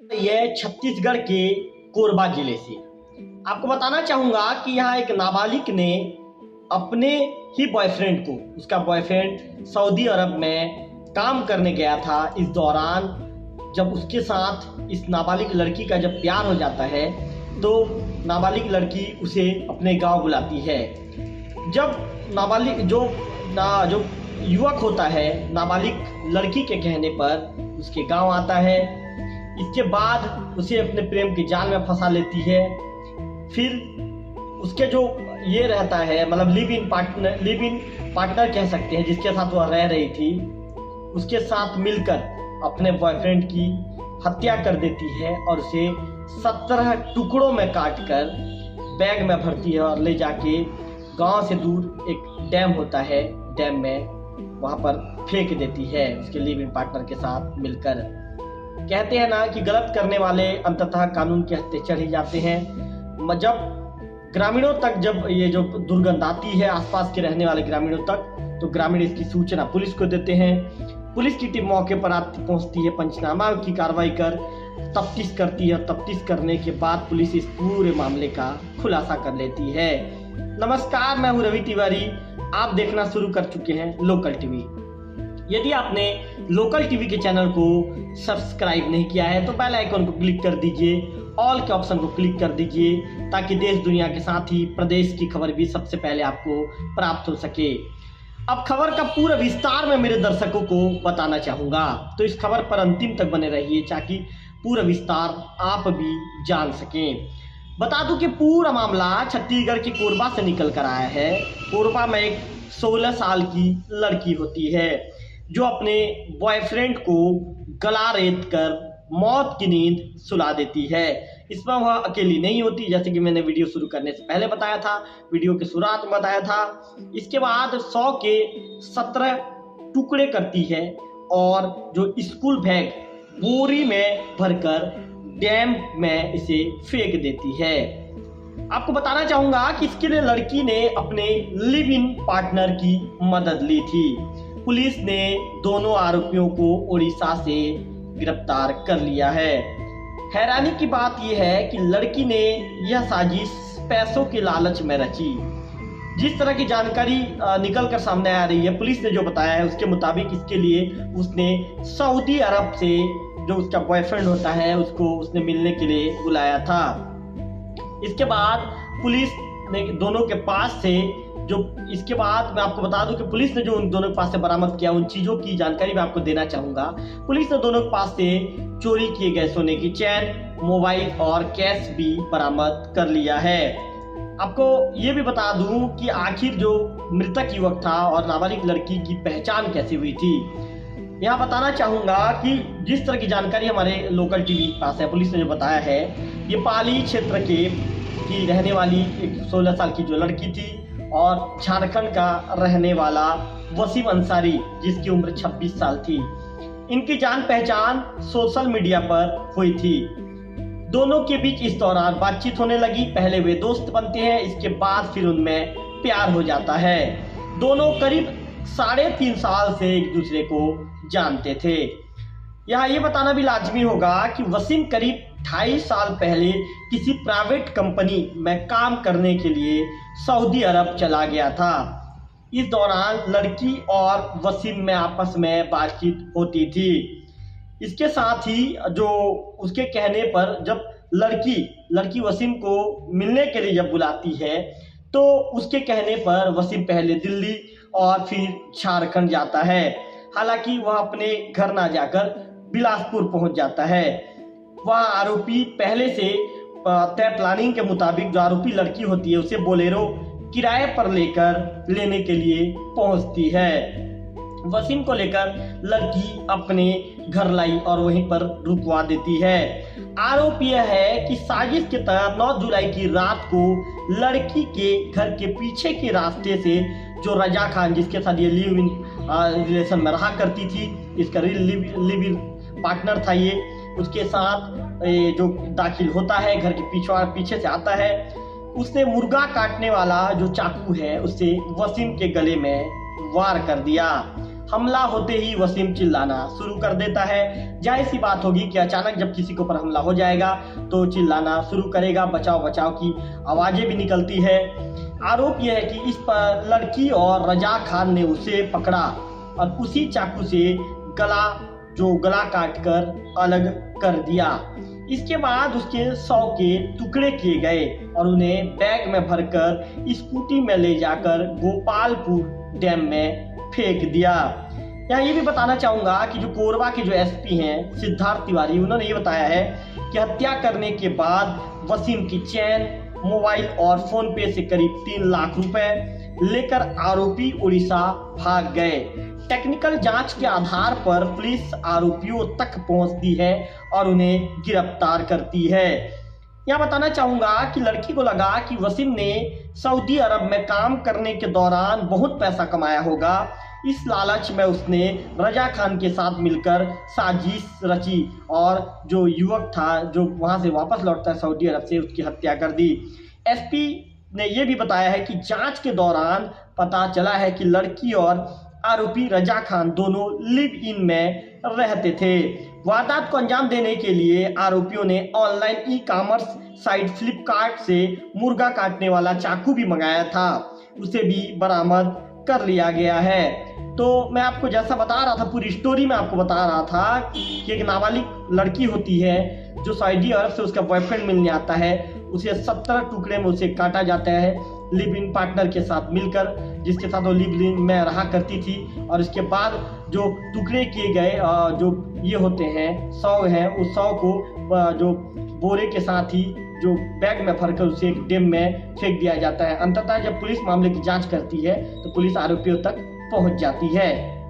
ये छत्तीसगढ़ के कोरबा जिले से आपको बताना चाहूंगा कि यहाँ एक नाबालिग ने अपने ही बॉयफ्रेंड को, उसका बॉयफ्रेंड सऊदी अरब में काम करने गया था। इस दौरान जब उसके साथ इस नाबालिग लड़की का जब प्यार हो जाता है तो नाबालिग लड़की उसे अपने गांव बुलाती है। जब नाबालिग जो युवक होता है नाबालिग लड़की के कहने पर उसके गांव आता है। इसके बाद उसे अपने प्रेम के जाल में फंसा लेती है। फिर उसके जो ये रहता है मतलब लिव इन पार्टनर कह सकते हैं, जिसके साथ वह रह रही थी, उसके साथ मिलकर अपने बॉयफ्रेंड की हत्या कर देती है और उसे 17 टुकड़ों में काटकर बैग में भरती है और ले जाके गांव से दूर एक डैम होता है, डैम में वहां पर फेंक देती है उसके लिव इन पार्टनर के साथ मिलकर। कहते हैं ना कि गलत करने वाले अंततः कानून के हत्थे चढ़ ही जाते हैं। जब ग्रामीणों तक जब ये जो दुर्गंध आती है आसपास के रहने वाले ग्रामीणों तक, तो ग्रामीण इसकी सूचना पुलिस को देते हैं। पुलिस की टीम मौके पर पहुंचती है, पंचनामा की कार्रवाई कर तफ्तीश करती है। तफ्तीश करने के बाद पुलिस इस पूरे मामले का खुलासा कर लेती है। नमस्कार, मैं हूं रवि तिवारी। आप देखना शुरू कर चुके हैं लोकल टीवी। यदि आपने लोकल टीवी के चैनल को सब्सक्राइब नहीं किया है तो बेल आइकन को क्लिक कर दीजिए, ऑल के ऑप्शन को क्लिक कर दीजिए, ताकि देश दुनिया के साथ ही प्रदेश की खबर भी सबसे पहले आपको प्राप्त हो सके। अब खबर का पूरा विस्तार में मेरे दर्शकों को बताना चाहूंगा, तो इस खबर पर अंतिम तक बने रहिए ताकि पूरा विस्तार आप भी जान सकें। बता दूं कि पूरा मामला छत्तीसगढ़ के कोरबा से निकल कर आया है। कोरबा में एक 16 साल की लड़की होती है जो अपने बॉयफ्रेंड को गला रेत कर मौत की नींद सुला देती है। इसमें वह अकेली नहीं होती, जैसे कि मैंने वीडियो शुरू करने से पहले बताया था, वीडियो के शुरुआत में बताया था। इसके बाद 100 के 17 टुकड़े करती है और जो स्कूल बैग बोरी में भरकर डैम में इसे फेंक देती है। आपको बताना चाहूंगा कि इसके लिए लड़की ने अपने लिव इन पार्टनर की मदद ली थी। पुलिस ने दोनों आरोपियों को उड़ीसा से गिरफ्तार कर लिया है। हैरानी की बात यह है कि लड़की ने यह साजिश पैसों के लालच में रची। जिस तरह की जानकारी निकल कर सामने आ रही है, पुलिस ने जो बताया है उसके मुताबिक इसके लिए उसने सऊदी अरब से जो उसका बॉयफ्रेंड होता है उसने मिलने के लिए बुलाया था। इसके बाद पुलिस ने दोनों के पास से इसके बाद मैं आपको बता दूं कि पुलिस ने जो उन दोनों के पास से बरामद किया, उन चीजों की जानकारी मैं आपको देना चाहूंगा। पुलिस ने दोनों के पास से चोरी किए गए सोने की चैन, मोबाइल और कैश भी बरामद कर लिया है। आपको ये भी बता दूं कि आखिर जो मृतक युवक था और नाबालिग लड़की की पहचान कैसे हुई थी। यहाँ बताना चाहूंगा कि जिस तरह की जानकारी हमारे लोकल टीवी के पास है, पुलिस ने जो बताया है, ये पाली क्षेत्र की रहने वाली एक 16 साल की जो लड़की थी और झारखंड का रहने वाला वसीम अंसारी जिसकी उम्र 26 साल थी। इनकी जान पहचान सोशल मीडिया पर हुई थी। दोनों के बीच इस दौरान बातचीत होने लगी। पहले वे दोस्त बनते हैं, इसके बाद फिर उनमें प्यार हो जाता है। दोनों करीब 3.5 साल से एक दूसरे को जानते थे। यहाँ ये बताना भी लाजमी होगा कि वसीम करीब 2.5 साल पहले किसी प्राइवेट कंपनी में काम करने के लिए सऊदी अरब चला गया था। इस दौरान लड़की और वसीम में आपस में बातचीत होती थी। इसके साथ ही जो उसके कहने पर जब लड़की वसीम को मिलने के लिए जब बुलाती है तो उसके कहने पर वसीम पहले दिल्ली और फिर झारखंड जाता है। हालांकि वह अपने घर ना जाकर बिलासपुर पहुंच जाता है। वह आरोपी पहले से तय प्लानिंग के मुताबिक जो आरोपी लड़की होती है उसे बोलेरो किराए पर लेने के लिए पहुंचती है। वसीम को लेकर लड़की अपने घर लाई और वहीं पर रुकवा देती है। आरोप यह है कि साजिश के तहत 9 जुलाई की रात को लड़की के घर के पीछे के रास्ते से जो रजा खान, जिसके साथ ये लिव इन रिलेशन में रहा करती थी, इसका लिव इन पार्टनर था ये, उसके साथ जो दाखिल होता है, घर के पीछे से आता है। उसने मुर्गा काटने वाला जो चाकू है उससे वसीम के गले में वार कर दिया। हमला होते ही वसीम चिल्लाना शुरू कर देता है। जाहिर सी बात होगी कि अचानक जब किसी के ऊपर हमला हो जाएगा तो चिल्लाना शुरू करेगा, बचाओ बचाओ की आवाजें भी निकलती है। आरोप यह है कि इस पर लड़की और रजा खान ने उसे पकड़ा और उसी चाकू से गला काट कर अलग कर दिया। इसके बाद उसके 100 के टुकड़े किए गए और उन्हें बैग में भरकर स्कूटी में ले जाकर गोपालपुर डैम में फेंक दिया। यहाँ ये भी बताना चाहूँगा कि जो कोरबा के जो एसपी हैं सिद्धार्थ तिवारी, उन्होंने ये बताया है कि हत्या करने के बाद वसीम की चैन, मोबाइल और फोन पे से करीब 3 लाख रुपए लेकर आरोपी उड़ीसा भाग गए। टेक्निकल जांच के आधार पर पुलिस आरोपियों तक पहुंचती है और उन्हें गिरफ्तार करती है। यहाँ बताना चाहूंगा कि लड़की को लगा कि वसीम ने सऊदी अरब में काम करने के दौरान बहुत पैसा कमाया होगा। इस लालच में उसने रजा खान के साथ मिलकर साजिश रची और जो युवक था जो वहां से वापस लौटता है सऊदी अरब से, उसकी हत्या कर दी। एसपी ने यह भी बताया है कि जांच के दौरान पता चला है कि लड़की और आरोपी रजा खान दोनों लिव इन में रहते थे। वारदात को अंजाम देने के लिए आरोपियों ने ऑनलाइन ई-कॉमर्स साइट फ्लिपकार्ट से मुर्गा काटने वाला चाकू भी मंगाया था, उसे भी बरामद कर लिया गया है। तो मैं आपको जैसा बता रहा था, पूरी स्टोरी में आपको बता रहा था कि एक नाबालिग लड़की होती है जो सऊदी अरब से उसका बॉयफ्रेंड मिलने आता है, उसे 17 टुकड़े में उसे काटा जाता है लिव इन पार्टनर के साथ मिलकर, जिसके साथ वो लिव इन में रहा करती थी। और इसके बाद जो टुकड़े किए गए जो ये होते हैं 100 हैं, उस 100 को जो बोरे के साथ ही जो बैग में भरकर उसे एक डैम में फेंक दिया जाता है। अंततः जब पुलिस मामले की जांच करती है तो पुलिस आरोपियों तक पहुंच जाती है।